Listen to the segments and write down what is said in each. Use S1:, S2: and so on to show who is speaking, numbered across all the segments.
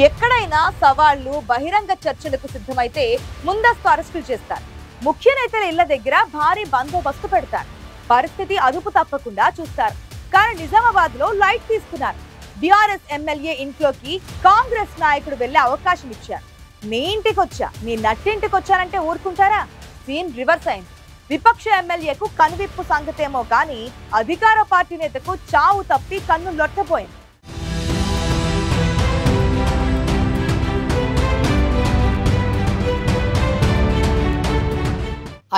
S1: ఎక్కడైనా సవాళ్లు బహిరంగ చర్చలకు సిద్ధమైతే ముందస్తు అరెస్టులు చేస్తారు. ముఖ్య నేతల ఇళ్ల దగ్గర భారీ బందోబస్తు పెడతారు. పరిస్థితి అదుపు తప్పకుండా చూస్తారు. కానీ నిజామాబాద్ లో లైట్ తీసుకున్నారు. బీఆర్ఎస్ ఎమ్మెల్యే ఇంట్లోకి కాంగ్రెస్ నాయకుడు వెళ్లే అవకాశం ఇచ్చారు. నీ ఇంటికి వచ్చా, నీ నట్టింటికి వచ్చానంటే ఊరుకుంటారా? సీన్ రివర్స్ అయింది. విపక్ష ఎమ్మెల్యేకు కనువిప్పు సంగతేమో కానీ అధికార పార్టీ నేతకు చావు తప్పి కన్ను లొట్టపోయింది.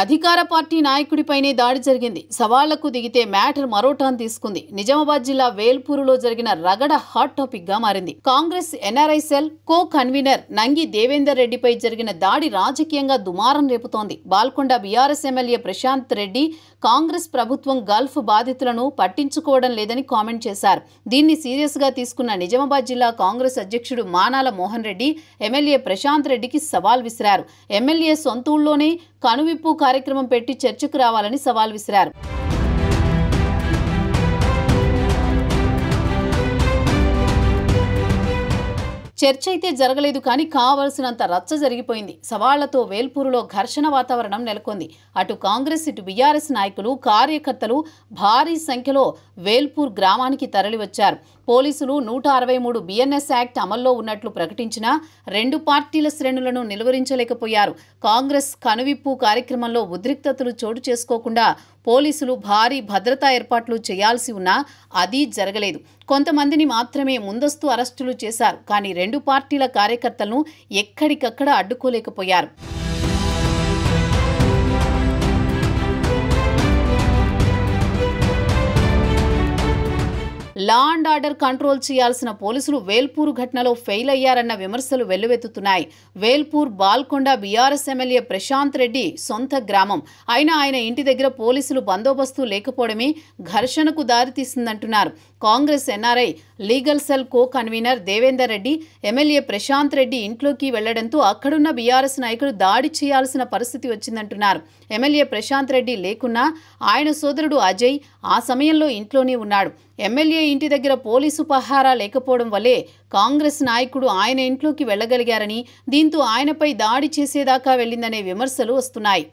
S2: అధికార పార్టీ నాయకుడిపైనే దాడి జరిగింది. సవాళ్లకు దిగితే మ్యాటర్ మరో టర్న్ తీసుకుంది. నిజామాబాద్ జిల్లా వేల్పూరులో జరిగిన రగడ హాట్ టాపిక్ గా మారింది. Congress NRI cell co convener Nangi Devender రెడ్డిపై జరిగిన దాడి రాజకీయంగా దుమారం రేపుతోంది. బాల్కొండ బీఆర్ఎస్ ఎమ్మెల్యే ప్రశాంత్ రెడ్డి కాంగ్రెస్ ప్రభుత్వం గల్ఫ్ బాధితులను పట్టించుకోవడం లేదని కామెంట్ చేశారు. దీన్ని సీరియస్ గా తీసుకున్న నిజామాబాద్ జిల్లా కాంగ్రెస్ అధ్యక్షుడు మానాల మోహన్ రెడ్డి ఎమ్మెల్యే ప్రశాంత్ రెడ్డికి సవాల్ విసిరారు. ఎమ్మెల్యే సొంత ఊళ్ళోనే కనువిప్పు కార్యక్రమం పెట్టి చర్చకు రావాలని సవాల్ విసిరారు. చర్చ అయితే జరగలేదు, కానీ కావలసినంత రచ్చ జరిగిపోయింది. సవాళ్లతో వేల్పూరులో ఘర్షణ వాతావరణం నెలకొంది. అటు కాంగ్రెస్ ఇటు బీఆర్ఎస్ నాయకులు కార్యకర్తలు భారీ సంఖ్యలో వేల్పూర్ గ్రామానికి తరలివచ్చారు. పోలీసులు 163 బిఎన్ఎస్ యాక్ట్ అమల్లో ఉన్నట్లు ప్రకటించినా రెండు పార్టీల శ్రేణులను నిలువరించలేకపోయారు. కాంగ్రెస్ కనువిప్పు కార్యక్రమంలో ఉద్రిక్తతలు చోటు చేసుకోకుండా పోలీసులు భారీ భద్రతా ఏర్పాట్లు చేయాల్సి ఉన్నా అది జరగలేదు. కొంతమందిని మాత్రమే ముందస్తు అరెస్టులు చేశారు. కానీ రెండు పార్టీల కార్యకర్తలను ఎక్కడికక్కడ అడ్డుకోలేకపోయారు. లా అండ్ ఆర్డర్ కంట్రోల్ చేయాల్సిన పోలీసులు వేల్పూర్ ఘటనలో ఫెయిల్ అయ్యారన్న విమర్శలు వెల్లువెత్తుతున్నాయి. వేల్పూర్ బాల్కొండ బీఆర్ఎస్ ఎమ్మెల్యే ప్రశాంత్ రెడ్డి సొంత గ్రామం. అయినా ఆయన ఇంటి దగ్గర పోలీసులు బందోబస్తు లేకపోవడమే ఘర్షణకు దారితీసిందంటున్నారు. Congress NRI legal cell co convener Devender Reddy MLA Prashant Reddy ఇంట్లోకి వెళ్లడంతో అక్కడున్న బీఆర్ఎస్ నాయకులు దాడి చేయాల్సిన పరిస్థితి వచ్చిందంటున్నారు. ఎమ్మెల్యే ప్రశాంత్ రెడ్డి లేకున్నా ఆయన సోదరుడు అజయ్ ఆ సమయంలో ఇంట్లోనే ఉన్నాడు. ఎమ్మెల్యే ఇంటి దగ్గర పోలీసు పహారా లేకపోవడం వల్లే కాంగ్రెస్ నాయకుడు ఆయన ఇంట్లోకి వెళ్లగలిగారని, దీంతో ఆయనపై దాడి చేసేదాకా వెళ్లిందనే విమర్శలు వస్తున్నాయి.